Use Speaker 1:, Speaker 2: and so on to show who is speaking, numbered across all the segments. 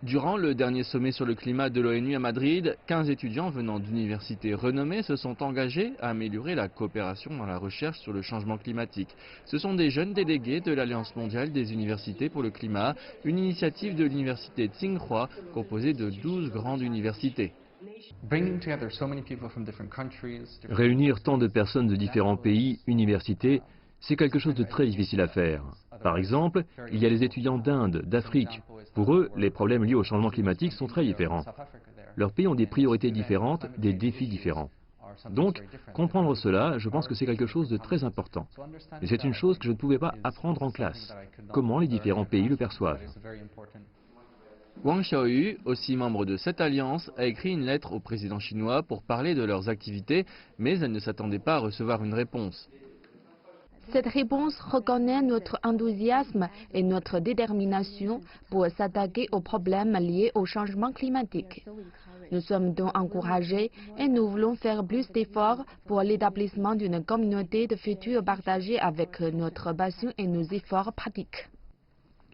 Speaker 1: Durant le dernier sommet sur le climat de l'ONU à Madrid, 15 étudiants venant d'universités renommées se sont engagés à améliorer la coopération dans la recherche sur le changement climatique. Ce sont des jeunes délégués de l'Alliance mondiale des universités pour le climat, une initiative de l'université Tsinghua composée de 12 grandes universités.
Speaker 2: Réunir tant de personnes de différents pays, universités, c'est quelque chose de très difficile à faire. Par exemple, il y a les étudiants d'Inde, d'Afrique. Pour eux, les problèmes liés au changement climatique sont très différents. Leurs pays ont des priorités différentes, des défis différents. Donc, comprendre cela, je pense que c'est quelque chose de très important. Et c'est une chose que je ne pouvais pas apprendre en classe. Comment les différents pays le perçoivent.
Speaker 1: Wang Xiaoyu, aussi membre de cette alliance, a écrit une lettre au président chinois pour parler de leurs activités, mais elle ne s'attendait pas à recevoir une réponse.
Speaker 3: Cette réponse reconnaît notre enthousiasme et notre détermination pour s'attaquer aux problèmes liés au changement climatique. Nous sommes donc encouragés et nous voulons faire plus d'efforts pour l'établissement d'une communauté de futurs partagée avec notre passion et nos efforts pratiques.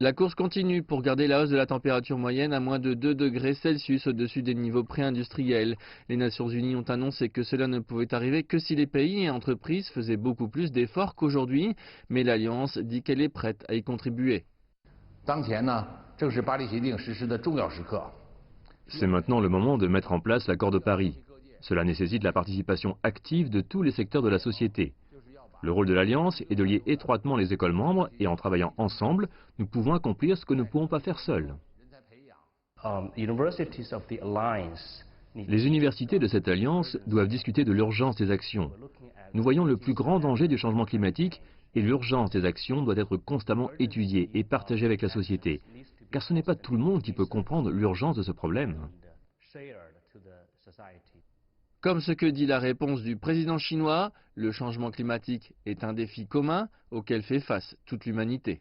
Speaker 1: La course continue pour garder la hausse de la température moyenne à moins de 2 degrés Celsius au-dessus des niveaux pré-industriels. Les Nations Unies ont annoncé que cela ne pouvait arriver que si les pays et entreprises faisaient beaucoup plus d'efforts qu'aujourd'hui, mais l'Alliance dit qu'elle est prête à y contribuer.
Speaker 2: C'est maintenant le moment de mettre en place l'accord de Paris. Cela nécessite la participation active de tous les secteurs de la société. Le rôle de l'Alliance est de lier étroitement les écoles membres et en travaillant ensemble, nous pouvons accomplir ce que nous ne pouvons pas faire seuls. Les universités de cette alliance doivent discuter de l'urgence des actions. Nous voyons le plus grand danger du changement climatique et l'urgence des actions doit être constamment étudiée et partagée avec la société, car ce n'est pas tout le monde qui peut comprendre l'urgence de ce problème.
Speaker 1: Comme ce que dit la réponse du président chinois, le changement climatique est un défi commun auquel fait face toute l'humanité.